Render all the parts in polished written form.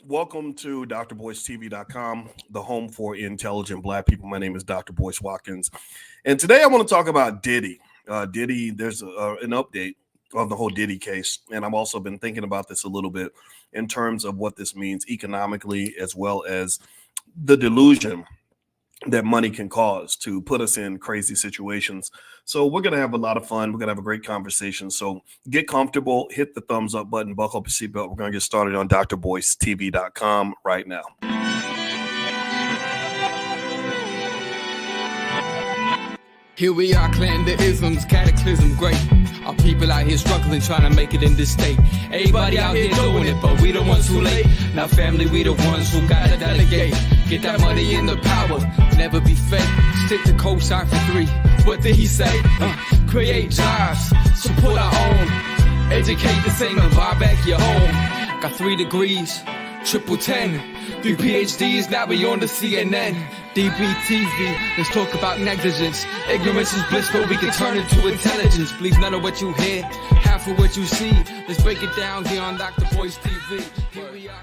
Welcome to drboycetv.com, the home for intelligent Black people. My name is Dr. Boyce Watkins, and today I want to talk about Diddy. Diddy, there's an update on the whole Diddy case, and I've also been thinking about this a little bit in terms of what this means economically, as well as the delusion that money can cause to put us in crazy situations. So we're going to have a lot of fun. We're going to have a great conversation. So get comfortable, hit the thumbs up button, buckle up your seatbelt. We're going to get started on drboycetv.com right now. Here we are, clan the isms, cataclysm, great. Our people out here struggling, trying to make it in this state. Everybody out here doing it, but we the ones who late. Now family, we the ones who gotta delegate. Get that money in the power, never be fake. Stick to cosign for 3. What did he say? Create jobs, support our own. Educate the same and buy back your home. Got 3 degrees, triple 10. 3 PhDs, now we on the CNN. DBTV, let's talk about negligence. Ignorance is bliss, but we can turn it to intelligence. Believe none of what you hear, half of what you see. Let's break it down here on Dr. Boyce TV. Here we are.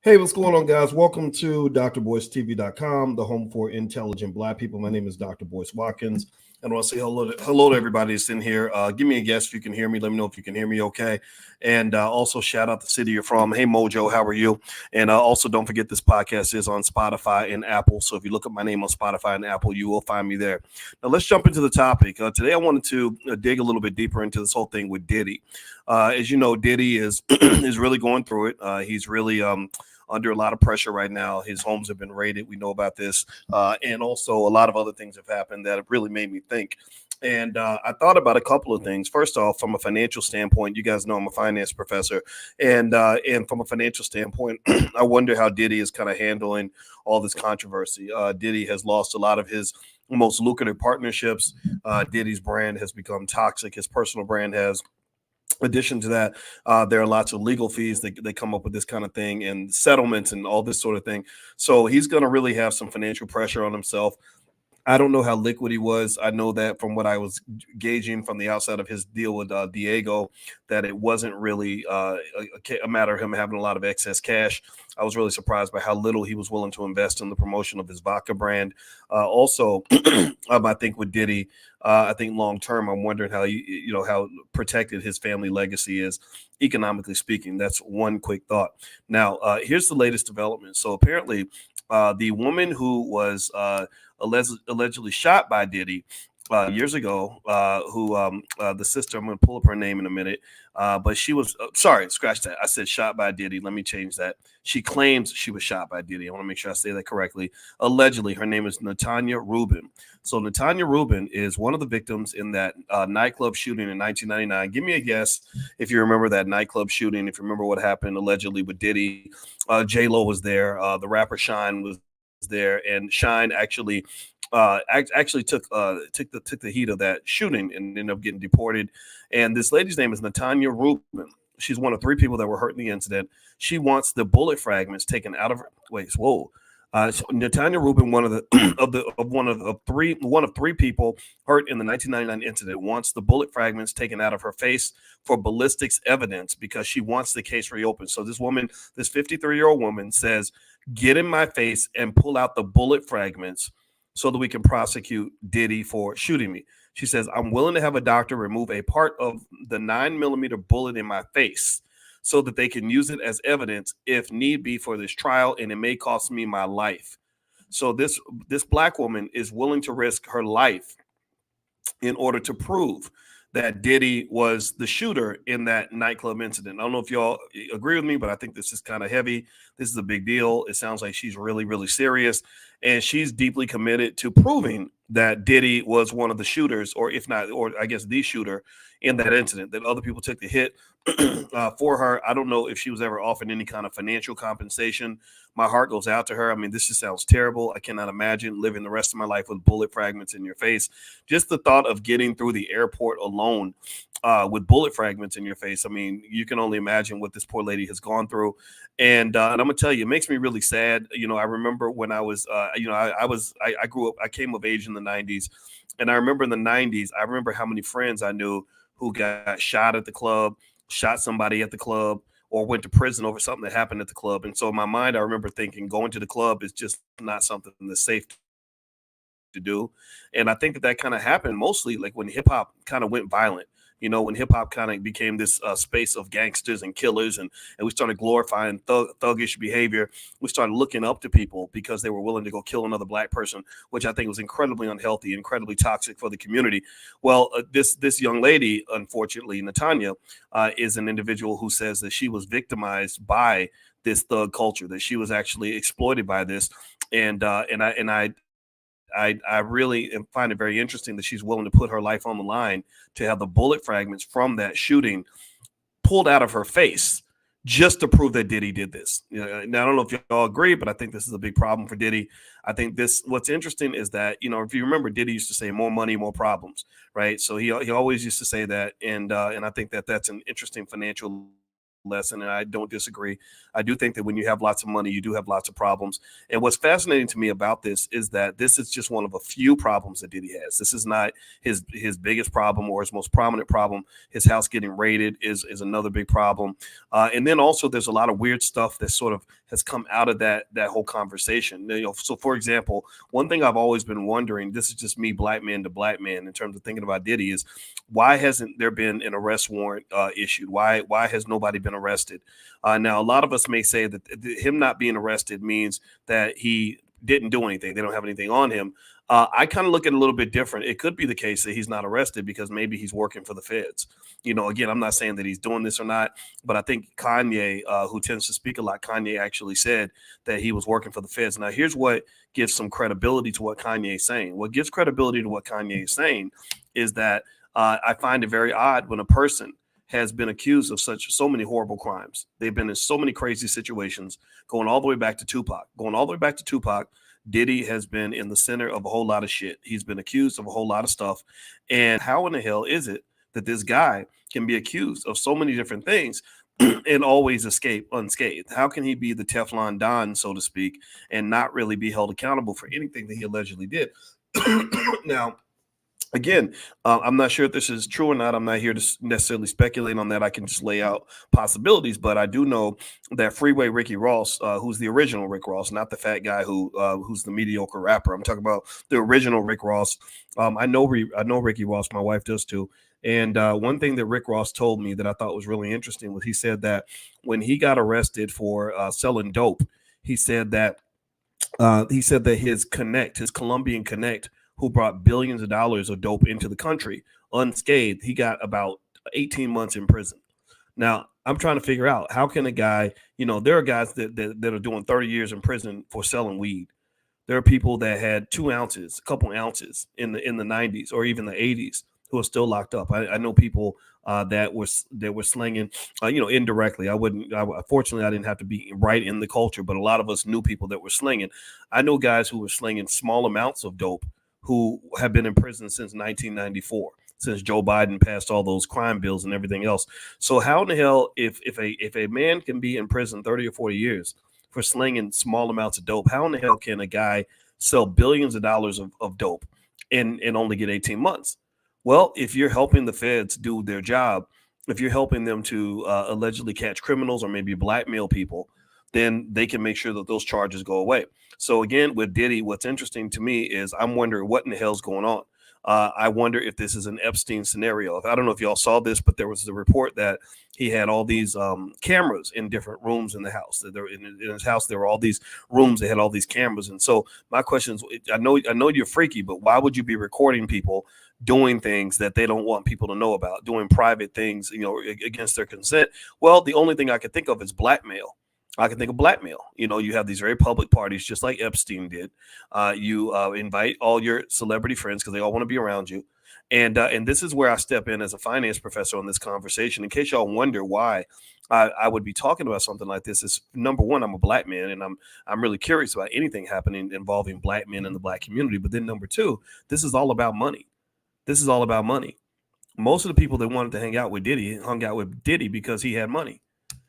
Hey, what's going on, guys? Welcome to drboycetv.com, the home for intelligent Black people. My name is Dr. Boyce Watkins. And I want to say hello to everybody that's in here. Give me a guess if you can hear me. Let me know if you can hear me okay. And also shout out the city you're from. Hey, Mojo, how are you? And also don't forget this podcast is on Spotify and Apple. So if you look up my name on Spotify and Apple, you will find me there. Now, let's jump into the topic. Today, I wanted to dig a little bit deeper into this whole thing with Diddy. As you know, Diddy is is really going through it. He's really under a lot of pressure right now. His homes have been raided. We know about this. And also a lot of other things have happened that have really made me think. And I thought about a couple of things. First off, from a financial standpoint, you guys know I'm a finance professor. And from a financial standpoint, I wonder how Diddy is kind of handling all this controversy. Diddy has lost a lot of his most lucrative partnerships. Diddy's brand has become toxic. His personal brand has. Addition to that, there are lots of legal fees that they come up with this kind of thing and settlements and all this sort of thing. So he's going to really have some financial pressure on himself. I don't know how liquid he was. I know that from what I was gauging from the outside of his deal with Diego, that it wasn't really a matter of him having a lot of excess cash. I was really surprised by how little he was willing to invest in the promotion of his vodka brand. Also, I think with Diddy, I think long term, I'm wondering how how protected his family legacy is, economically speaking. That's one quick thought. Now, here's the latest development. So apparently, the woman who was allegedly shot by Diddy years ago, the sister, I'm going to pull up her name in a minute, but she was, sorry, scratch that. I said shot by Diddy. Let me change that. She claims she was shot by Diddy. I want to make sure I say that correctly. Allegedly, her name is Natanya Rubin. So Natanya Rubin is one of the victims in that nightclub shooting in 1999. Give me a guess if you remember that nightclub shooting, if you remember what happened allegedly with Diddy. J-Lo was there. The rapper Shine was there, and Shine actually took the heat of that shooting and ended up getting deported. And this lady's name is Natanya Rubin. She's one of 3 people that were hurt in the incident. She wants the bullet fragments taken out of her. Natanya Rubin, one of 3 people hurt in the 1999 incident, wants the bullet fragments taken out of her face for ballistics evidence because she wants the case reopened. So this woman, this 53-year-old woman, says, "Get in my face and pull out the bullet fragments so that we can prosecute Diddy for shooting me." She says, "I'm willing to have a doctor remove a part of the 9mm bullet in my face so that they can use it as evidence if need be for this trial, and it may cost me my life." So this Black woman is willing to risk her life in order to prove that Diddy was the shooter in that nightclub incident. I don't know if y'all agree with me, but I think this is kind of heavy. This is a big deal. It sounds like she's really, really serious, and she's deeply committed to proving that Diddy was one of the shooters, or if not, or I guess the shooter in that incident, that other people took the hit for her. I don't know if she was ever offered any kind of financial compensation. My heart goes out to her. I mean, this just sounds terrible. I cannot imagine living the rest of my life with bullet fragments in your face. Just the thought of getting through the airport alone with bullet fragments in your face. I mean, you can only imagine what this poor lady has gone through. And I'm gonna tell you, it makes me really sad. I remember when I was, I grew up, I came of age in the 90s. And I remember in the 90s, I remember how many friends I knew who got shot at the club, shot somebody at the club, or went to prison over something that happened at the club. And so in my mind, I remember thinking going to the club is just not something that's safe to do. And I think that kind of happened mostly like when hip hop kind of went violent. When hip hop kind of became this space of gangsters and killers, and we started glorifying thuggish behavior, we started looking up to people because they were willing to go kill another black person, which I think was incredibly unhealthy, incredibly toxic for the community. Well, this young lady, unfortunately, Natanya, is an individual who says that she was victimized by this thug culture, that she was actually exploited by this, and I really find it very interesting that she's willing to put her life on the line to have the bullet fragments from that shooting pulled out of her face just to prove that Diddy did this. Now, I don't know if y'all agree, but I think this is a big problem for Diddy. I think what's interesting is that, if you remember, Diddy used to say more money, more problems, right? So he always used to say that. And I think that's an interesting financial lesson, and I don't disagree. I do think that when you have lots of money, you do have lots of problems. And what's fascinating to me about this is that this is just one of a few problems that Diddy has. This is not his biggest problem or his most prominent problem. His house getting raided is another big problem. And then also there's a lot of weird stuff that sort of has come out of that whole conversation. So for example, one thing I've always been wondering, this is just me, black man to black man, in terms of thinking about Diddy, is why hasn't there been an arrest warrant issued? Why has nobody been arrested? Now, a lot of us may say that him not being arrested means that he didn't do anything. They don't have anything on him. I kind of look at it a little bit different. It could be the case that he's not arrested because maybe he's working for the feds. Again, I'm not saying that he's doing this or not, but I think Kanye, who tends to speak a lot, Kanye actually said that he was working for the feds. Now, here's what gives some credibility to what Kanye is saying. What gives credibility to what Kanye is saying is that I find it very odd when a person has been accused of so many horrible crimes. They've been in so many crazy situations, going all the way back to Tupac. Diddy has been in the center of a whole lot of shit. He's been accused of a whole lot of stuff. And how in the hell is it that this guy can be accused of so many different things and always escape unscathed? How can he be the Teflon Don, so to speak, and not really be held accountable for anything that he allegedly did? Now, again, I'm not sure if this is true or not. I'm not here to necessarily speculate on that. I can just lay out possibilities, but I do know that Freeway Ricky Ross, who's the original Rick Ross, not the fat guy who's the mediocre rapper. I'm talking about the original Rick Ross. I know Ricky Ross. My wife does too. And one thing that Rick Ross told me that I thought was really interesting was he said that when he got arrested for selling dope, he said that his Colombian connect, who brought billions of dollars of dope into the country unscathed, he got about 18 months in prison. Now, I'm trying to figure out, how can a guy, there are guys that are doing 30 years in prison for selling weed. There are people that had a couple ounces in the 90s or even the 80s who are still locked up. I know people that were slinging, indirectly. Fortunately, I didn't have to be right in the culture, but a lot of us knew people that were slinging. I know guys who were slinging small amounts of dope who have been in prison since 1994, since Joe Biden passed all those crime bills and everything else. So how in the hell, if a man can be in prison 30 or 40 years for slinging small amounts of dope, how in the hell can a guy sell billions of dollars of dope and only get 18 months? Well, if you're helping the feds do their job, if you're helping them to allegedly catch criminals or maybe blackmail people, then they can make sure that those charges go away. So again, with Diddy, what's interesting to me is I'm wondering what in the hell's going on. I wonder if this is an Epstein scenario. I don't know if y'all saw this, but there was a report that he had all these cameras in different rooms in the house. In his house, there were all these rooms that had all these cameras. And so my question is, I know you're freaky, but why would you be recording people doing things that they don't want people to know about, doing private things, against their consent? Well, the only thing I could think of is blackmail. I can think of blackmail. You have these very public parties, just like Epstein did. You invite all your celebrity friends because they all want to be around you. And this is where I step in as a finance professor on this conversation. In case y'all wonder why I would be talking about something like this, is number one, I'm a black man, and I'm really curious about anything happening involving black men in the black community. But then number two, this is all about money. This is all about money. Most of the people that wanted to hang out with Diddy hung out with Diddy because he had money.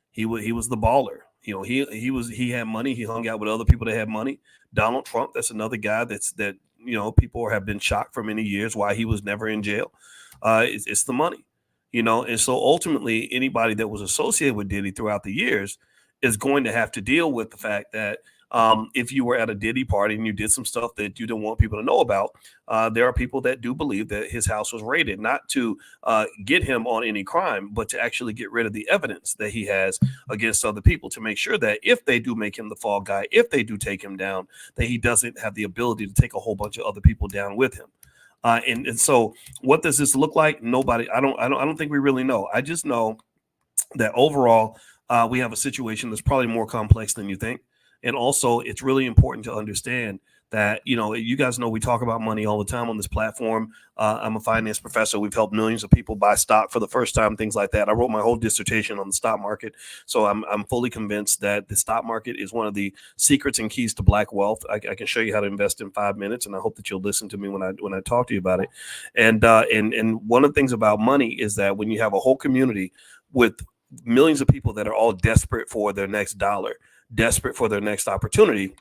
He was the baller. He had money. He hung out with other people that had money. Donald Trump, that's another guy that people have been shocked for many years why he was never in jail. It's the money. And so ultimately anybody that was associated with Diddy throughout the years is going to have to deal with the fact that if you were at a Diddy party and you did some stuff that you didn't want people to know about, there are people that do believe that his house was raided, not to get him on any crime, but to actually get rid of the evidence that he has against other people, to make sure that if they do make him the fall guy, if they do take him down, that he doesn't have the ability to take a whole bunch of other people down with him. And so what does this look like? Nobody, I don't think we really know. I just know that overall, we have a situation that's probably more complex than you think. And also, it's really important to understand that, you guys know we talk about money all the time on this platform. I'm a finance professor. We've helped millions of people buy stock for the first time, things like that. I wrote my whole dissertation on the stock market. So I'm fully convinced that the stock market is one of the secrets and keys to Black wealth. I can show you how to invest in 5 minutes, and I hope that you'll listen to me when I talk to you about it. And one of the things about money is that when you have a whole community with millions of people that are all desperate for their next dollar, desperate for their next opportunity,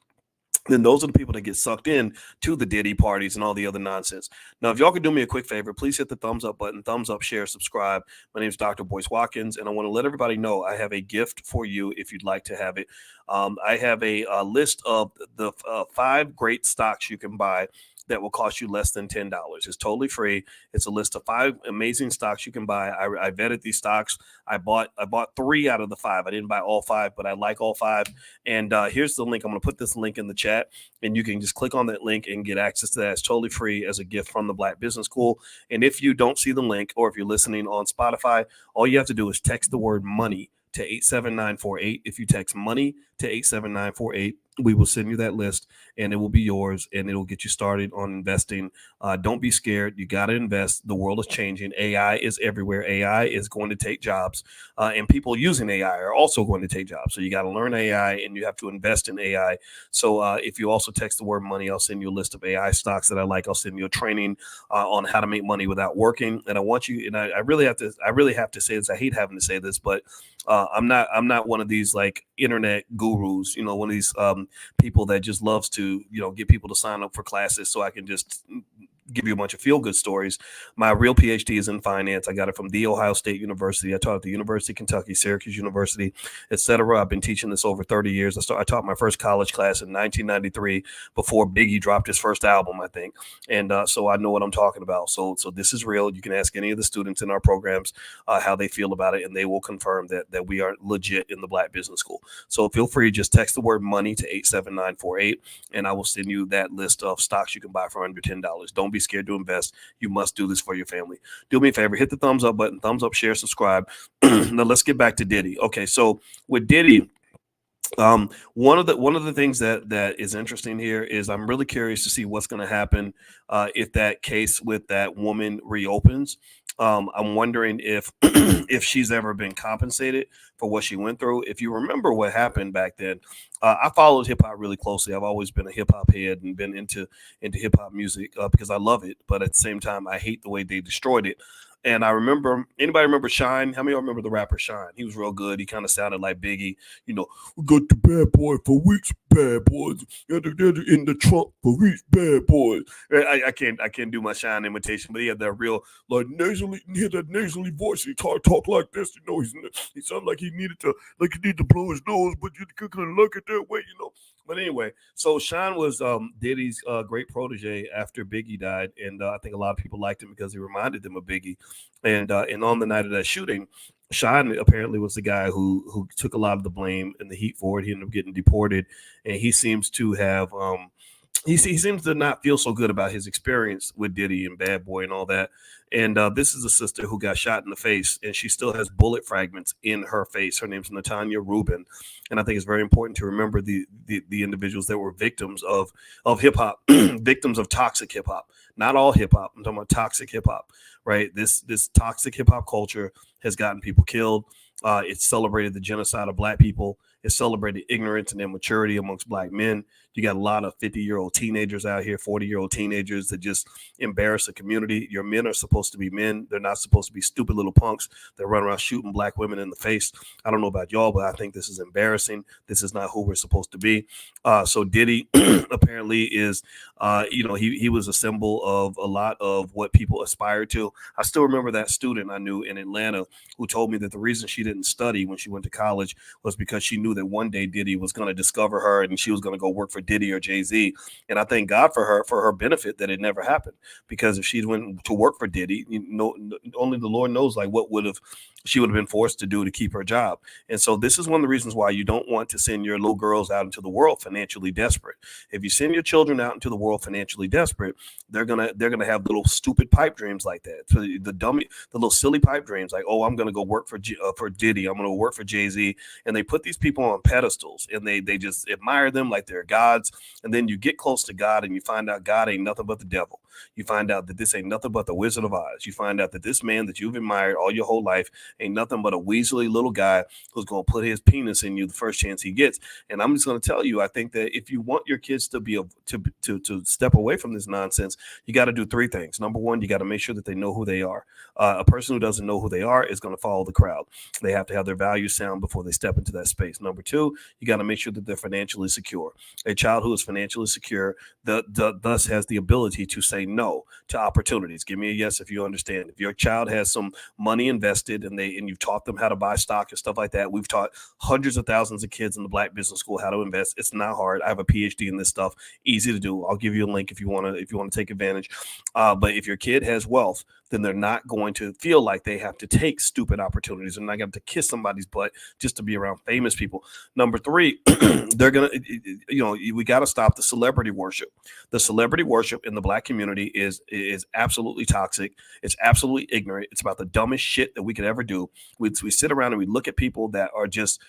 then those are the people that get sucked in to the Diddy parties and all the other nonsense. Now, if y'all could do me a quick favor, please hit the thumbs up button, thumbs up, share, subscribe. My name is Dr. Boyce Watkins, and I want to let everybody know I have a gift for you if you'd like to have it. I have a list of the 5 great stocks you can buy that will cost you less than $10. It's totally free. It's a list of 5 amazing stocks you can buy. I vetted these stocks. I bought 3 out of the 5. I didn't buy all 5, but I like all 5. And here's the link. I'm going to put this link in the chat, and you can just click on that link and get access to that. It's totally free as a gift from the Black Business School. And if you don't see the link, or if you're listening on Spotify, all you have to do is text the word money to 87948. If you text money to 87948, we will send you that list, and it will be yours, and it will get you started on investing. Don't be scared. You got to invest. The world is changing. AI is everywhere. AI is going to take jobs, and people using AI are also going to take jobs. So you got to learn AI, and you have to invest in AI. So if you also text the word money, I'll send you a list of AI stocks that I like. I'll send you a training on how to make money without working. And I want you, and I really have to say this. I hate having to say this, but I'm not one of these like internet gurus, one of these people that just loves to, get people to sign up for classes so I can just give you a bunch of feel-good stories. My real PhD is in finance. I got it from The Ohio State University. I taught at the University of Kentucky, Syracuse University, etc. I've been teaching this over 30 years. I taught my first college class in 1993 before Biggie dropped his first album, I think. And so I know what I'm talking about. So this is real. You can ask any of the students in our programs how they feel about it, and they will confirm that we are legit in the Black Business School. So feel free, just text the word money to 87948, and I will send you that list of stocks you can buy for under $10. Don't be scared to invest. You must do this for your family. Do me a favor, hit the thumbs up button, thumbs up, share, subscribe. Now let's get back to Diddy. Okay, so with Diddy, one of the things that is interesting here is I'm really curious to see what's going to happen if that case with that woman reopens. I'm wondering if if she's ever been compensated for what she went through. If you remember what happened back then, I followed hip hop really closely. I've always been a hip hop head and been into hip hop music because I love it. But at the same time, I hate the way they destroyed it. And I remember, anybody remember Shine? How many of y'all remember the rapper Shine? He was real good. He kind of sounded like Biggie. We got the bad boy for weeks, bad boys. In the trunk for weeks, bad boys. I can't do my Shine imitation, but he had that real nasally voice. He talk like this. He sounded like he needed to blow his nose, but you couldn't look at that way, But anyway, so Sean was Diddy's great protege after Biggie died, and I think a lot of people liked him because he reminded them of Biggie. And on the night of that shooting, Sean apparently was the guy who took a lot of the blame and the heat for it. He ended up getting deported, and he seems to have he seems to not feel so good about his experience with Diddy and Bad Boy and all that. And this is a sister who got shot in the face, and she still has bullet fragments in her face. Her name's Natanya Rubin. And I think it's very important to remember the individuals that were victims of hip hop, victims of toxic hip hop. Not all hip hop. I'm talking about toxic hip hop, right? This toxic hip hop culture has gotten people killed. It's celebrated the genocide of Black people. It celebrated ignorance and immaturity amongst black men. You got a lot of 50-year-old teenagers out here, 40-year-old teenagers that just embarrass the community. Your men are supposed to be men. They're not supposed to be stupid little punks that run around shooting black women in the face. I don't know about y'all, but I think this is embarrassing. This is not who we're supposed to be. So Diddy apparently is, he was a symbol of a lot of what people aspire to. I still remember that student I knew in Atlanta who told me that the reason she didn't study when she went to college was because she knew that one day Diddy was going to discover her and she was going to go work for Diddy or Jay-Z. And I thank God for her benefit that it never happened, because if she went to work for Diddy, only the Lord knows like what she would have been forced to do to keep her job. And so this is one of the reasons why you don't want to send your little girls out into the world financially desperate. If you send your children out into the world financially desperate, they're gonna have little stupid pipe dreams like that. So the little silly pipe dreams like, oh, I'm gonna go work for Diddy, I'm gonna work for Jay-Z, and they put these people on pedestals and they just admire them like they're gods. And then you get close to God and you find out God ain't nothing but the devil. You find out that this ain't nothing but the Wizard of Oz. You find out that this man that you've admired all your whole life ain't nothing but a weaselly little guy who's going to put his penis in you the first chance he gets. And I'm just going to tell you, I think that if you want your kids to be to step away from this nonsense, you got to do three things. Number one, you got to make sure that they know who they are. A person who doesn't know who they are is going to follow the crowd. They have to have their values sound before they step into that space. Number two, you got to make sure that they're financially secure. A child who is financially secure thus has the ability to say no to opportunities. Give me a yes if you understand. If your child has some money invested and you've taught them how to buy stock and stuff like that. We've taught hundreds of thousands of kids in the Black Business School how to invest. It's not hard. I have a PhD in this stuff. Easy to do. I'll give you a link if you want to take advantage. But if your kid has wealth, then they're not going to feel like they have to take stupid opportunities. They're not going to kiss somebody's butt just to be around famous people. Number three, they're going to, we got to stop the celebrity worship. The celebrity worship in the Black community is absolutely toxic. It's absolutely ignorant. It's about the dumbest shit that we could ever do. We sit around and we look at people that are just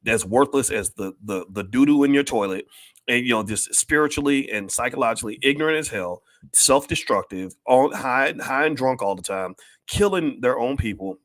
as worthless as the doo-doo in your toilet, and just spiritually and psychologically ignorant as hell, self-destructive, all high and drunk all the time, killing their own people.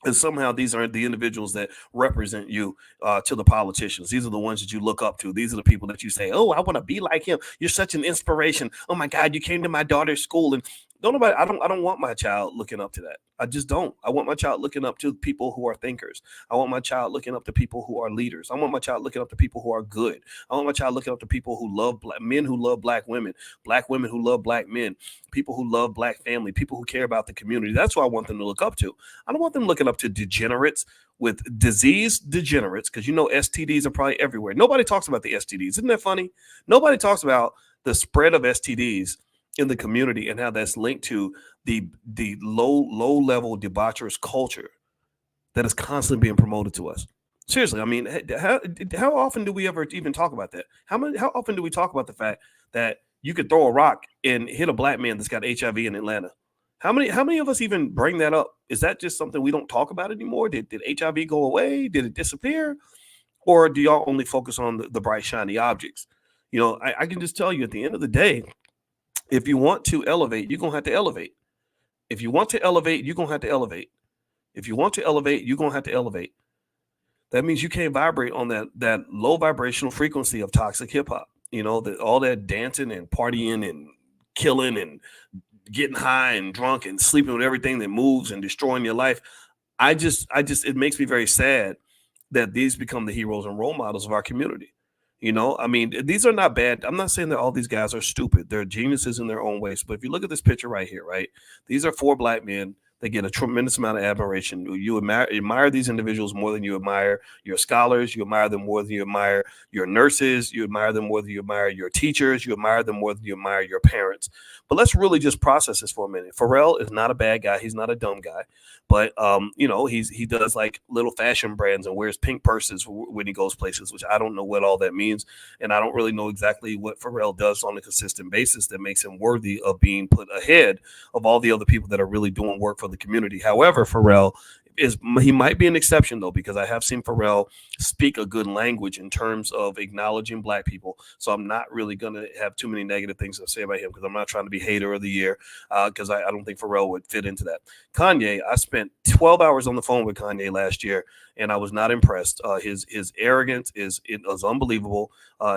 And somehow these aren't the individuals that represent you to the politicians. These are the ones that you look up to. These are the people that you say, oh, I want to be like him. You're such an inspiration. Oh my God, you came to my daughter's school. And I don't want my child looking up to that. I just don't. I want my child looking up to people who are thinkers. I want my child looking up to people who are leaders. I want my child looking up to people who are good. I want my child looking up to people who love men who love Black women who love Black men, people who love Black family, people who care about the community. That's what I want them to look up to. I don't want them looking up to degenerates with disease degenerates, because STDs are probably everywhere. Nobody talks about the STDs. Isn't that funny? Nobody talks about the spread of STDs in the community and how that's linked to the low level debaucherous culture that is constantly being promoted to us. Seriously, I mean, how often do we ever even talk about that? How often do we talk about the fact that you could throw a rock and hit a Black man that's got HIV in Atlanta? How many of us even bring that up? Is that just something we don't talk about anymore? Did HIV go away? Did it disappear? Or do y'all only focus on the bright, shiny objects? I can just tell you at the end of the day, if you want to elevate, you're going to have to elevate. If you want to elevate, you're going to have to elevate. If you want to elevate, you're going to have to elevate. That means you can't vibrate on that low vibrational frequency of toxic hip hop. All that dancing and partying and killing and getting high and drunk and sleeping with everything that moves and destroying your life. It makes me very sad that these become the heroes and role models of our community. These are not bad. I'm not saying that all these guys are stupid. They're geniuses in their own ways. But if you look at this picture right here, right, these are 4 Black men. They get a tremendous amount of admiration. You admire these individuals more than you admire your scholars. You admire them more than you admire your nurses. You admire them more than you admire your teachers. You admire them more than you admire your parents. But let's really just process this for a minute. Pharrell is not a bad guy. He's not a dumb guy. But, he does like little fashion brands and wears pink purses when he goes places, which I don't know what all that means. And I don't really know exactly what Pharrell does on a consistent basis that makes him worthy of being put ahead of all the other people that are really doing work for the community. However, Pharrell he might be an exception though, because I have seen Pharrell speak a good language in terms of acknowledging black people. So I'm not really gonna have too many negative things to say about him, because I'm not trying to be hater of the year, because I don't think Pharrell would fit into that. Kanye, I spent 12 hours on the phone with Kanye last year, and I was not impressed. His arrogance is unbelievable.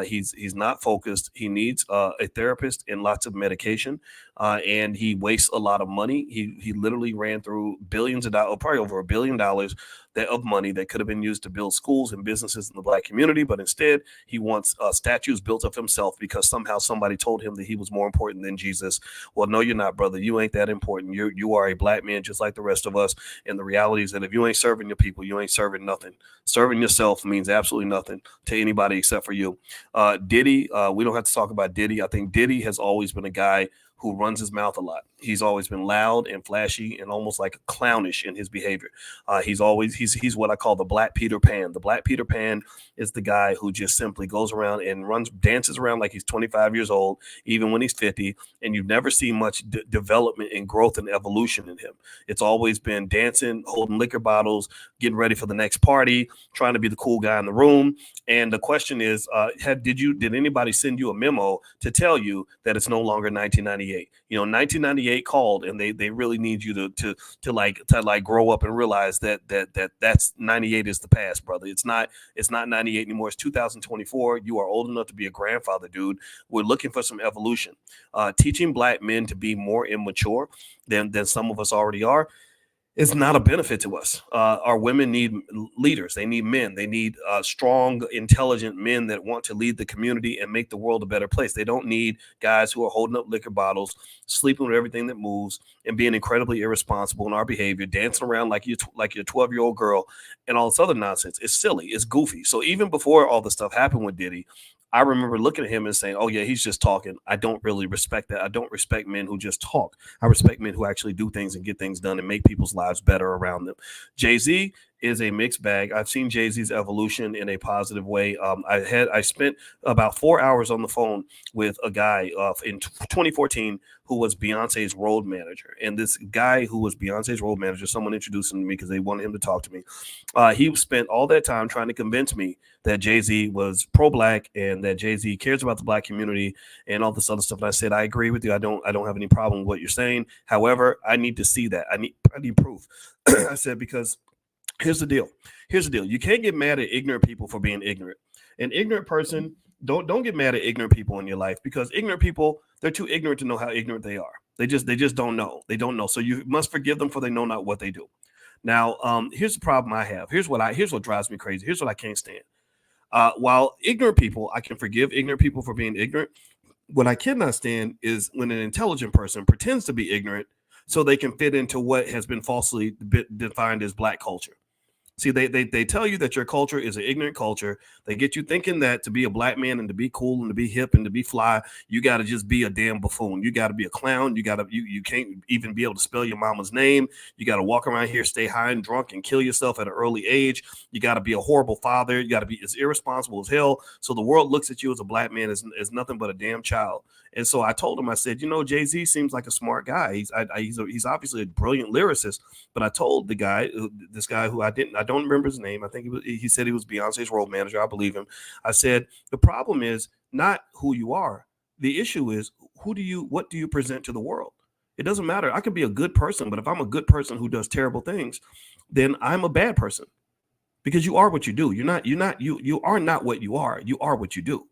He's not focused. He needs a therapist and lots of medication, and he wastes a lot of money. He literally ran through billions of dollars, probably over $1 billion of money that could have been used to build schools and businesses in the black community, but instead he wants statues built of himself because somehow somebody told him that he was more important than Jesus. Well, no, you're not, brother. You ain't that important. You are a black man just like the rest of us. And the reality is that if you ain't serving your people, you ain't serving nothing. Serving yourself means absolutely nothing to anybody except for you. Diddy, we don't have to talk about Diddy. I think Diddy has always been a guy who runs his mouth a lot. He's always been loud and flashy and almost like clownish in his behavior. He's what I call the Black Peter Pan. The Black Peter Pan is the guy who just simply goes around and dances around like he's 25 years old, even when he's 50, and you never see much development and growth and evolution in him. It's always been dancing, holding liquor bottles, getting ready for the next party, trying to be the cool guy in the room. And the question is, did anybody send you a memo to tell you that it's no longer 1998? 1998 called, and they really need you to grow up and realize that's 98 is the past, brother. It's not 98 anymore. It's 2024. You are old enough to be a grandfather, dude. We're looking for some evolution. Teaching black men to be more immature than some of us already are is not a benefit to us. Our women need leaders. They need men. They need strong, intelligent men that want to lead the community and make the world a better place. They don't need guys who are holding up liquor bottles, sleeping with everything that moves, and being incredibly irresponsible in our behavior, dancing around like your 12-year-old girl, and all this other nonsense. It's silly. It's goofy. So even before all the stuff happened with Diddy, I remember looking at him and saying, oh, yeah, he's just talking. I don't really respect that. I don't respect men who just talk. I respect men who actually do things and get things done and make people's lives better around them. Jay-Z is a mixed bag. I've seen Jay-Z's evolution in a positive way. I spent about 4 hours on the phone with a guy in 2014 who was Beyonce's road manager. And this guy who was Beyonce's road manager, someone introduced him to me because they wanted him to talk to me. He spent all that time trying to convince me that Jay-Z was pro-black and that Jay-Z cares about the black community and all this other stuff. And I said, I agree with you. I don't have any problem with what you're saying. However, I need to see that. I need proof. I said, because here's the deal. You can't get mad at ignorant people for being ignorant. An ignorant person, don't get mad at ignorant people in your life, because ignorant people, they're too ignorant to know how ignorant they are. They just don't know. They don't know. So you must forgive them, for they know not what they do. Now, here's the problem I have. Here's what drives me crazy. Here's what I can't stand. While ignorant people, I can forgive ignorant people for being ignorant. What I cannot stand is when an intelligent person pretends to be ignorant so they can fit into what has been falsely defined as black culture. See, they tell you that your culture is an ignorant culture. They get you thinking that to be a black man and to be cool and to be hip and to be fly, you got to just be a damn buffoon. You got to be a clown. You can't even be able to spell your mama's name. You got to walk around here, stay high and drunk and kill yourself at an early age. You got to be a horrible father. You got to be as irresponsible as hell. So the world looks at you as a black man as nothing but a damn child. And so I told him, I said, Jay-Z seems like a smart guy. He's obviously a brilliant lyricist. But I told this guy who I don't remember his name. I think he said he was Beyonce's road manager. I believe him. I said, the problem is not who you are. The issue is what do you present to the world? It doesn't matter. I could be a good person, but if I'm a good person who does terrible things, then I'm a bad person, because you are what you do. You are not what you are. You are what you do.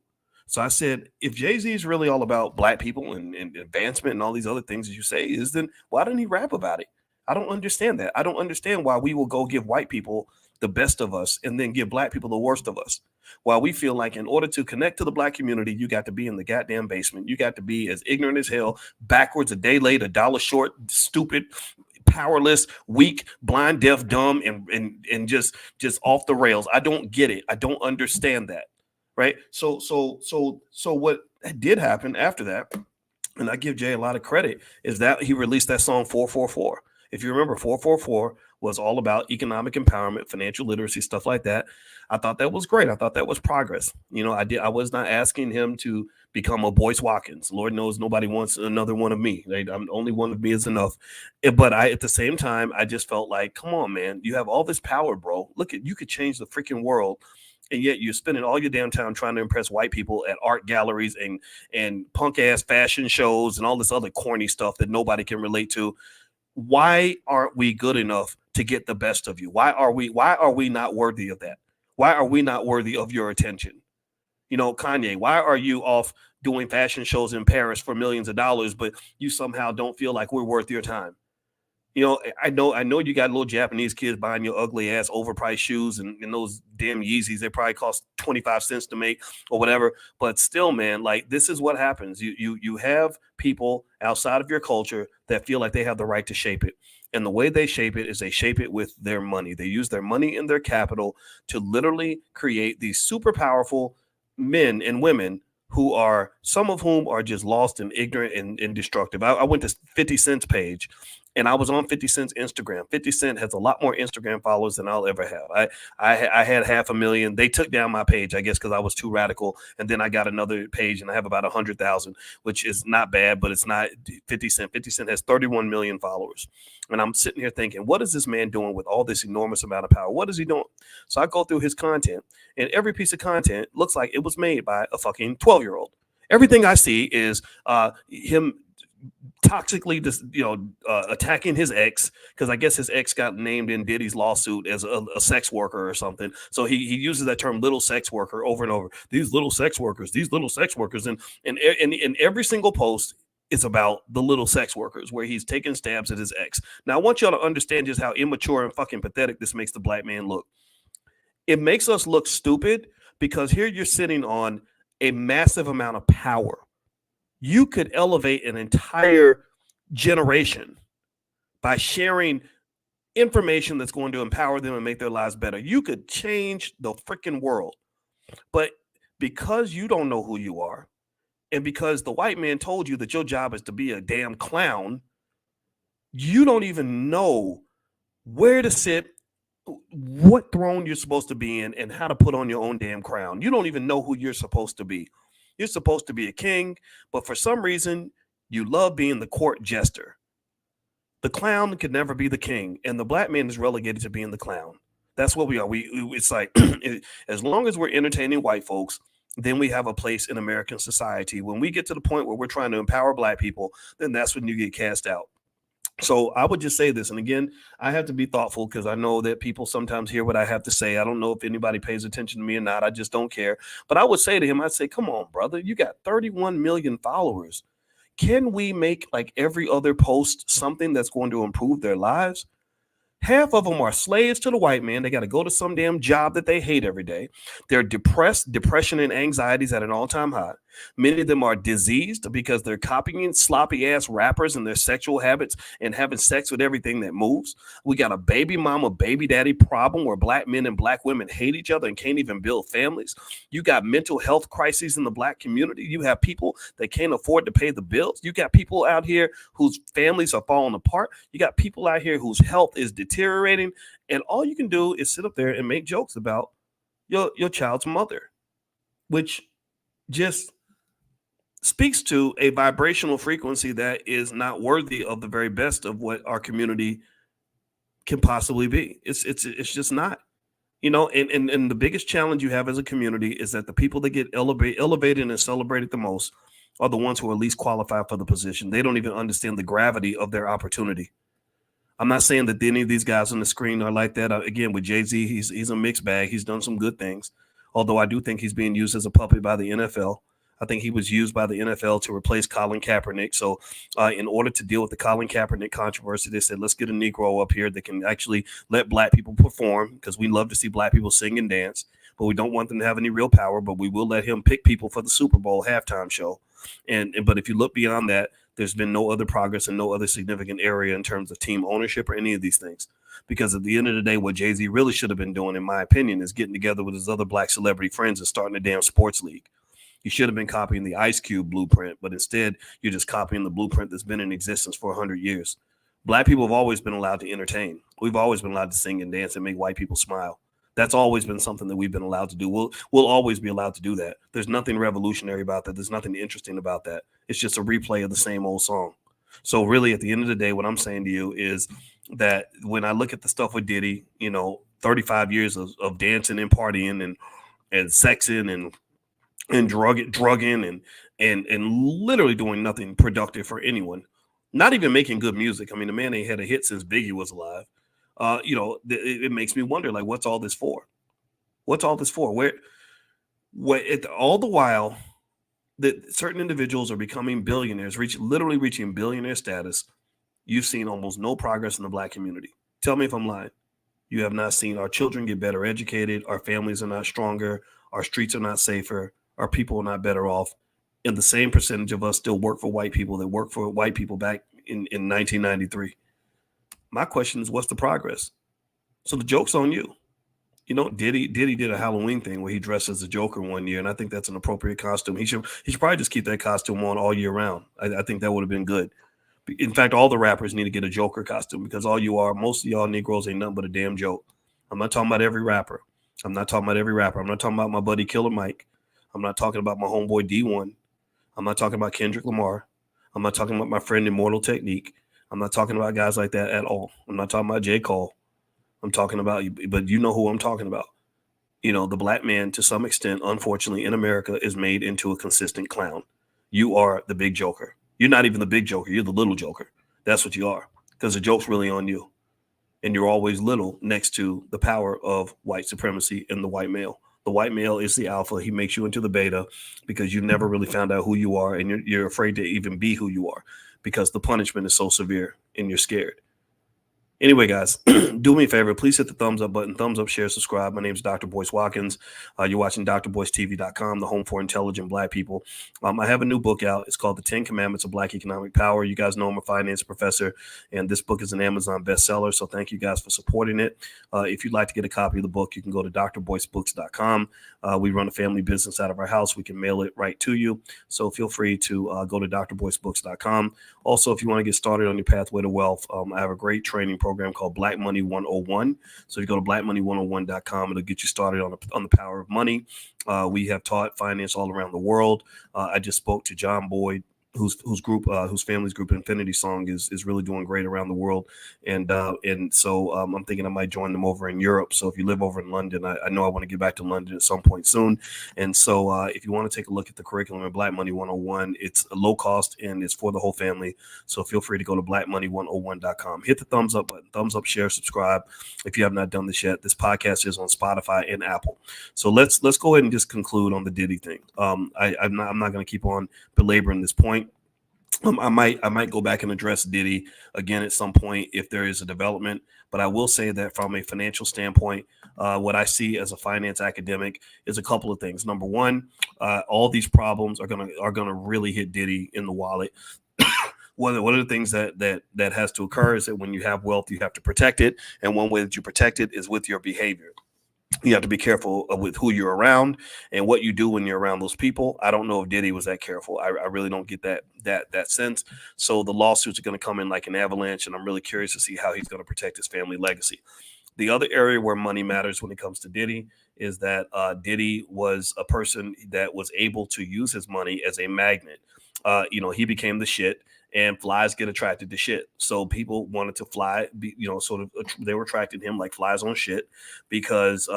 So I said, if Jay-Z is really all about black people and advancement and all these other things as you say, then why didn't he rap about it? I don't understand that. I don't understand why we will go give white people the best of us and then give black people the worst of us. While we feel like in order to connect to the black community, you got to be in the goddamn basement. You got to be as ignorant as hell, backwards, a day late, $1 short, stupid, powerless, weak, blind, deaf, dumb, and just off the rails. I don't get it. I don't understand that. Right. So what did happen after that, and I give Jay a lot of credit, is that he released that song 444. If you remember, 444 was all about economic empowerment, financial literacy, stuff like that. I thought that was great. I thought that was progress. I was not asking him to become a Boyce Watkins. Lord knows nobody wants another one of me. I'm only one of me is enough. But at the same time, I just felt like, come on, man, you have all this power, bro. You could change the freaking world. And yet you're spending all your damn time trying to impress white people at art galleries and punk ass fashion shows and all this other corny stuff that nobody can relate to. Why aren't we good enough to get the best of you? Why are we not worthy of that? Why are we not worthy of your attention? Kanye, why are you off doing fashion shows in Paris for millions of dollars, but you somehow don't feel like we're worth your time? I know you got little Japanese kids buying your ugly ass overpriced shoes and those damn Yeezys. They probably cost 25 cents to make or whatever. But still, man, like this is what happens. You have people outside of your culture that feel like they have the right to shape it. And the way they shape it is they shape it with their money. They use their money and their capital to literally create these super powerful men and women who are, some of whom are just lost and ignorant and destructive. I went to 50 Cent's page and I was on 50 Cent's Instagram. 50 Cent has a lot more Instagram followers than I'll ever have. I had 500,000. They took down my page, I guess, because I was too radical. And then I got another page and I have about 100,000, which is not bad, but it's not 50 Cent. 50 Cent has 31 million followers. And I'm sitting here thinking, what is this man doing with all this enormous amount of power? What is he doing? So I go through his content, and every piece of content looks like it was made by a fucking 12-year-old. Everything I see is him toxically attacking his ex, because I guess his ex got named in Diddy's lawsuit as a sex worker or something. So he uses that term little sex worker over and over. These little sex workers. And every single post, it's about the little sex workers where he's taking stabs at his ex. Now, I want y'all to understand just how immature and fucking pathetic this makes the black man look. It makes us look stupid because here you're sitting on a massive amount of power. You could elevate an entire generation by sharing information that's going to empower them and make their lives better. You could change the freaking world. But because you don't know who you are, and because the white man told you that your job is to be a damn clown, you don't even know where to sit, what throne you're supposed to be in, and how to put on your own damn crown. You don't even know who you're supposed to be. You're supposed to be a king, but for some reason, you love being the court jester. The clown could never be the king, and the black man is relegated to being the clown. That's what we are. It's like, as long as we're entertaining white folks, then we have a place in American society. When we get to the point where we're trying to empower black people, then that's when you get cast out. So I would just say this, and again, I have to be thoughtful because I know that people sometimes hear what I have to say. I don't know if anybody pays attention to me or not. I just don't care. But I would say to him, I'd say, come on, brother, you got 31 million followers. Can we make like every other post something that's going to improve their lives? Half of them are slaves to the white man. They got to go to some damn job that they hate every day. They're depressed. Depression and anxiety is at an all-time high. Many of them are diseased because they're copying sloppy ass rappers and their sexual habits and having sex with everything that moves. We got a baby mama, baby daddy problem where black men and black women hate each other and can't even build families. You got mental health crises in the black community. You have people that can't afford to pay the bills. You got people out here whose families are falling apart. You got people out here whose health is deteriorating. And all you can do is sit up there and make jokes about your child's mother, which just speaks to a vibrational frequency that is not worthy of the very best of what our community can possibly be. It's just not, and the biggest challenge you have as a community is that the people that get elevated and celebrated the most are the ones who are least qualified for the position. They don't even understand the gravity of their opportunity. I'm not saying that any of these guys on the screen are like that. Again, with Jay-Z, he's a mixed bag. He's done some good things, although I do think he's being used as a puppet by the NFL. I think he was used by the NFL to replace Colin Kaepernick. So in order to deal with the Colin Kaepernick controversy, they said, let's get a Negro up here that can actually let black people perform, because we love to see black people sing and dance, but we don't want them to have any real power, but we will let him pick people for the Super Bowl halftime show. But if you look beyond that, there's been no other progress and no other significant area in terms of team ownership or any of these things. Because at the end of the day, what Jay-Z really should have been doing, in my opinion, is getting together with his other black celebrity friends and starting a damn sports league. You should have been copying the Ice Cube blueprint, but instead you're just copying the blueprint that's been in existence for 100 years. Black people have always been allowed to entertain. We've always been allowed to sing and dance and make white people smile. That's always been something that we've been allowed to do. We'll always be allowed to do that. There's nothing revolutionary about that. There's nothing interesting about that. It's just a replay of the same old song. So really, at the end of the day, what I'm saying to you is that when I look at the stuff with Diddy, 35 years of dancing and partying and sexing and drugging and literally doing nothing productive for anyone, not even making good music. I mean, the man ain't had a hit since Biggie was alive. It makes me wonder, like, what's all this for? What's all this for? All the while that certain individuals are becoming billionaires, literally reaching billionaire status, you've seen almost no progress in the Black community. Tell me if I'm lying. You have not seen our children get better educated. Our families are not stronger. Our streets are not safer. Our people are not better off. And the same percentage of us still work for white people that worked for white people back in 1993. My question is, what's the progress? So the joke's on you. Diddy did a Halloween thing where he dressed as a Joker one year, and I think that's an appropriate costume. He should probably just keep that costume on all year round. I think that would have been good. In fact, all the rappers need to get a Joker costume because most of y'all Negroes ain't nothing but a damn joke. I'm not talking about every rapper. I'm not talking about my buddy Killer Mike. I'm not talking about my homeboy D1. I'm not talking about Kendrick Lamar. I'm not talking about my friend Immortal Technique. I'm not talking about guys like that at all. I'm not talking about J. Cole. I'm talking about, but you know who I'm talking about. The black man, to some extent, unfortunately, in America, is made into a consistent clown. You are the big joker. You're not even the big joker. You're the little joker. That's what you are, because the joke's really on you. And you're always little next to the power of white supremacy and the white male. The white male is the alpha. He makes you into the beta because you never really found out who you are, and you're afraid to even be who you are because the punishment is so severe and you're scared. Anyway, guys, do me a favor. Please hit the thumbs up button. Thumbs up, share, subscribe. My name is Dr. Boyce Watkins. You're watching drboycetv.com, the home for intelligent Black people. I have a new book out. It's called The 10 Commandments of Black Economic Power. You guys know I'm a finance professor, and this book is an Amazon bestseller, so thank you guys for supporting it. If you'd like to get a copy of the book, you can go to drboycebooks.com. We run a family business out of our house. We can mail it right to you, so feel free to go to drboycebooks.com. Also, if you want to get started on your pathway to wealth, I have a great training program called Black Money 101. So if you go to blackmoney101.com, it'll get you started on the power of money. We have taught finance all around the world. I just spoke to John Boyd, whose family's group Infinity Song is really doing great around the world, and so I'm thinking I might join them over in Europe. So if you live over in London, I know I want to get back to London at some point soon, and so if you want to take a look at the curriculum at Black Money 101, it's low cost and it's for the whole family. So feel free to go to blackmoney101.com. Hit the thumbs up button, thumbs up, share, subscribe. If you have not done this yet, this podcast is on Spotify and Apple. So let's go ahead and just conclude on the Diddy thing. I'm not going to keep on belaboring this point. I might go back and address Diddy again at some point if there is a development, but I will say that from a financial standpoint, what I see as a finance academic is a couple of things. Number one, all these problems are gonna really hit Diddy in the wallet. One of the things that has to occur is that when you have wealth, you have to protect it, and one way that you protect it is with your behavior. You have to be careful with who you're around and what you do when you're around those people. I don't know if Diddy was that careful. I really don't get that sense. So the lawsuits are going to come in like an avalanche, and I'm really curious to see how he's going to protect his family legacy. The other area where money matters when it comes to Diddy is that Diddy was a person that was able to use his money as a magnet. He became the shit. And flies get attracted to shit. So people wanted to fly, they were attracted to him like flies on shit because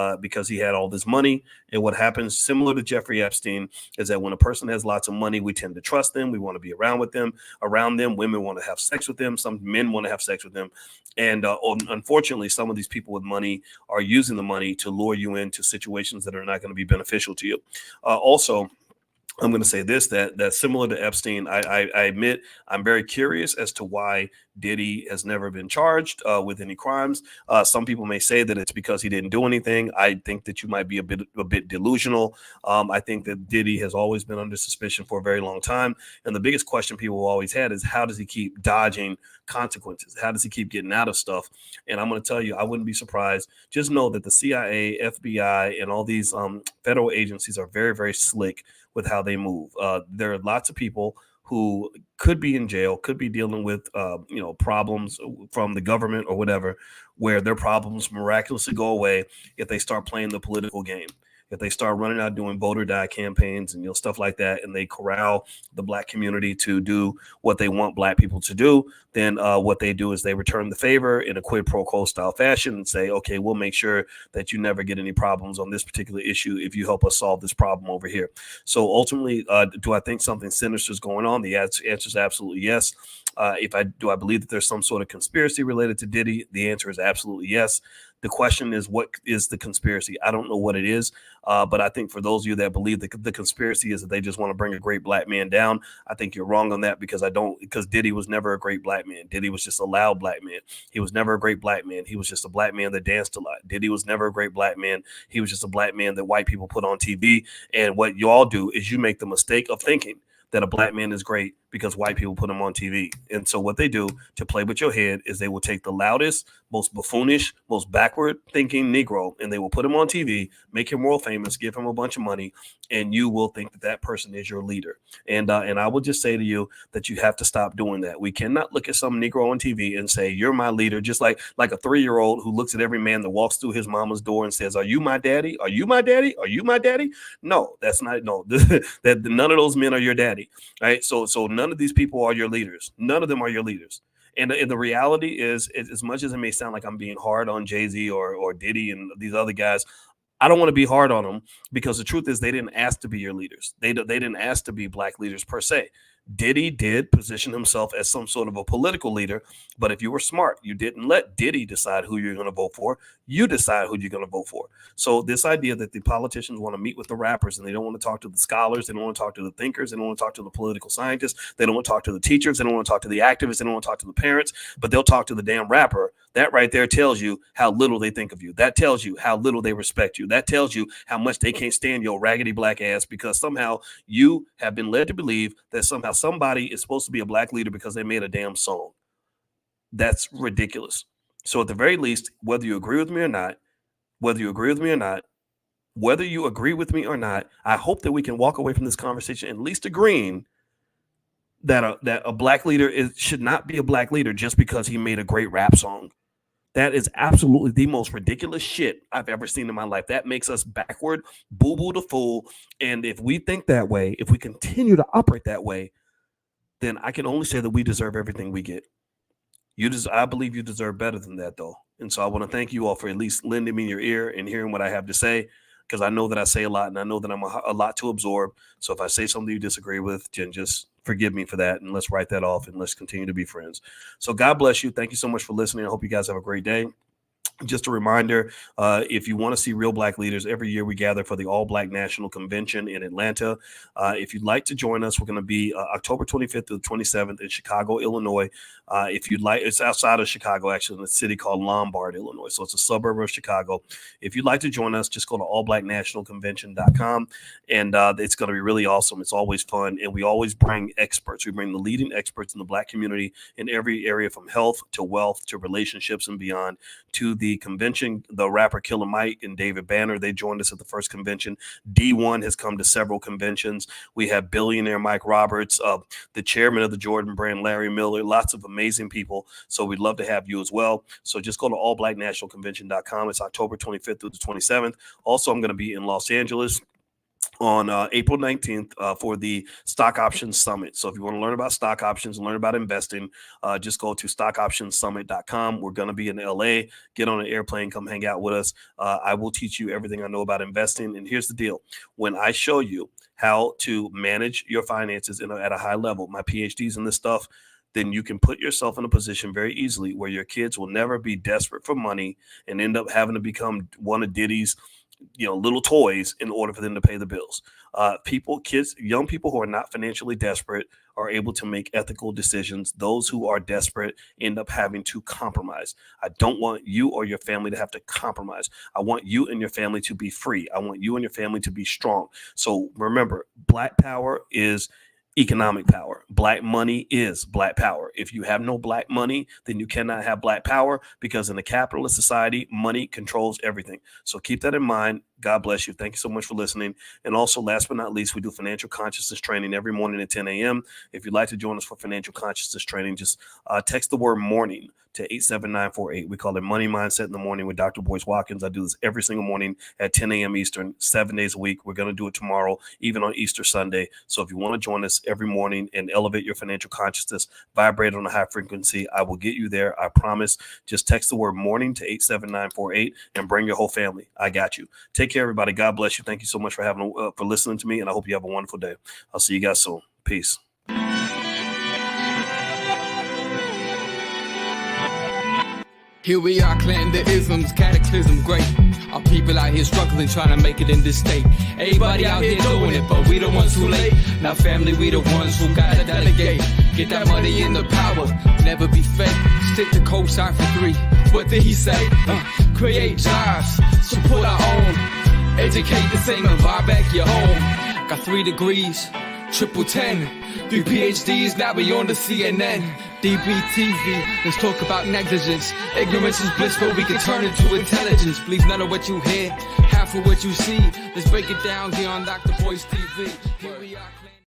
he had all this money. And what happens, similar to Jeffrey Epstein, is that when a person has lots of money, we tend to trust them. We want to be around them. Women want to have sex with them. Some men want to have sex with them. And unfortunately, some of these people with money are using the money to lure you into situations that are not going to be beneficial to you. Also, I'm going to say this, that similar to Epstein, I admit I'm very curious as to why Diddy has never been charged with any crimes. Some people may say that it's because he didn't do anything. I think that you might be a bit delusional. I think that Diddy has always been under suspicion for a very long time. And the biggest question people always had is, how does he keep dodging consequences? How does he keep getting out of stuff? And I'm going to tell you, I wouldn't be surprised. Just know that the CIA, FBI, and all these federal agencies are very, very slick with how they move. There are lots of people who could be in jail, could be dealing with problems from the government or whatever, where their problems miraculously go away if they start playing the political game. If they start running out doing vote or die campaigns and stuff like that, and they corral the black community to do what they want black people to do, then what they do is they return the favor in a quid pro quo style fashion and say, okay, we'll make sure that you never get any problems on this particular issue if you help us solve this problem over here. So ultimately, do I think something sinister is going on? The answer is absolutely yes. Do I believe that there's some sort of conspiracy related to Diddy? The answer is absolutely yes. The question is, what is the conspiracy? I don't know what it is, but I think for those of you that believe that the conspiracy is that they just want to bring a great black man down, I think you're wrong on that, because Diddy was never a great black man. Diddy was just a loud black man. He was never a great black man. He was just a black man that danced a lot. Diddy was never a great black man. He was just a black man that white people put on TV. And what you all do is you make the mistake of thinking that a black man is great because white people put him on TV. And so what they do to play with your head is they will take the loudest, most buffoonish, most backward thinking Negro, and they will put him on TV, make him world famous, give him a bunch of money, and you will think that that person is your leader. And I will just say to you that you have to stop doing that. We cannot look at some Negro on TV and say, you're my leader, just like a 3-year-old who looks at every man that walks through his mama's door and says, are you my daddy? Are you my daddy? Are you my daddy? No, that's not, no, that none of those men are your daddy. Right. So none of these people are your leaders. None of them are your leaders. And the reality is, as much as it may sound like I'm being hard on Jay-Z or Diddy and these other guys, I don't want to be hard on them, because the truth is they didn't ask to be your leaders. They didn't ask to be black leaders per se. Diddy did position himself as some sort of a political leader, but if you were smart, you didn't let Diddy decide who you're going to vote for. You decide who you're going to vote for. So this idea that the politicians want to meet with the rappers and they don't want to talk to the scholars, they don't want to talk to the thinkers, they don't want to talk to the political scientists, they don't want to talk to the teachers, they don't want to talk to the activists, they don't want to talk to the parents, but they'll talk to the damn rapper. That right there tells you how little they think of you. That tells you how little they respect you. That tells you how much they can't stand your raggedy black ass, because somehow you have been led to believe that somehow somebody is supposed to be a black leader because they made a damn song. That's ridiculous. So at the very least, whether you agree with me or not, I hope that we can walk away from this conversation at least agreeing that a black leader should not be a black leader just because he made a great rap song. That is absolutely the most ridiculous shit I've ever seen in my life. That makes us backward, boo-boo the fool. And if we think that way, if we continue to operate that way, then I can only say that we deserve everything we get. I believe you deserve better than that, though. And so I want to thank you all for at least lending me your ear and hearing what I have to say, because I know that I say a lot and I know that I'm a lot to absorb. So if I say something you disagree with, then just forgive me for that, and let's write that off and let's continue to be friends. So God bless you. Thank you so much for listening. I hope you guys have a great day. Just a reminder, if you want to see real black leaders, every year we gather for the All Black National Convention in Atlanta. If you'd like to join us, we're going to be October 25th to the 27th in Chicago, Illinois. If you'd like, it's outside of Chicago, actually, in a city called Lombard, Illinois. So it's a suburb of Chicago. If you'd like to join us, just go to allblacknationalconvention.com, and it's going to be really awesome. It's always fun, and we always bring experts. We bring the leading experts in the black community in every area, from health to wealth to relationships and beyond, to the convention. The rapper Killer Mike and David Banner, they joined us at the first convention. D1 has come to several conventions. We have billionaire Mike Roberts, the chairman of the Jordan brand, Larry Miller, lots of amazing people. So we'd love to have you as well. So just go to allblacknationalconvention.com. It's October 25th through the 27th. Also, I'm going to be in Los Angeles on April 19th for the Stock Options Summit. So if you want to learn about stock options and learn about investing, just go to stockoptionssummit.com. We're going to be in LA. Get on an airplane, come hang out with us. I will teach you everything I know about investing. And here's the deal. When I show you how to manage your finances at a high level, my PhDs in this stuff, then you can put yourself in a position very easily where your kids will never be desperate for money and end up having to become one of Diddy's little toys in order for them to pay the bills. Young people who are not financially desperate are able to make ethical decisions. Those who are desperate end up having to compromise. I don't want you or your family to have to compromise. I want you and your family to be free. I want you and your family to be strong. So remember, black power is economic power. Black money is black power. If you have no black money, then you cannot have black power, because in a capitalist society, money controls everything. So keep that in mind. God bless you. Thank you so much for listening. And also, last but not least, we do financial consciousness training every morning at 10 a.m. If you'd like to join us for financial consciousness training, just text the word morning to 87948. We call it Money Mindset in the Morning with Dr. Boyce Watkins. I do this every single morning at 10 a.m. Eastern, 7 days a week. We're going to do it tomorrow, even on Easter Sunday. So if you want to join us every morning and elevate your financial consciousness, vibrate on a high frequency, I will get you there. I promise. Just text the word morning to 87948 and bring your whole family. I got you. Take care, everybody. God bless you. Thank you so much for listening to me, and I hope you have a wonderful day. I'll see you guys soon. Peace. Here we are, clan the isms, cataclysm great. Our people out here struggling, trying to make it in this state. Everybody out here doing it, but we the ones who late. Now family, we the ones who gotta delegate. Get that money in the power, never be fake. Stick to cosign for 3. What did he say? Create jobs, support our own. Educate the same and buy back your home. Got 3 degrees, triple 10. 3 PhDs, now we on the CNN. DBTV, let's talk about negligence. Ignorance is bliss, but we can turn it to intelligence. Believe none of what you hear, half of what you see. Let's break it down here on Dr. Boyce TV. Here we are.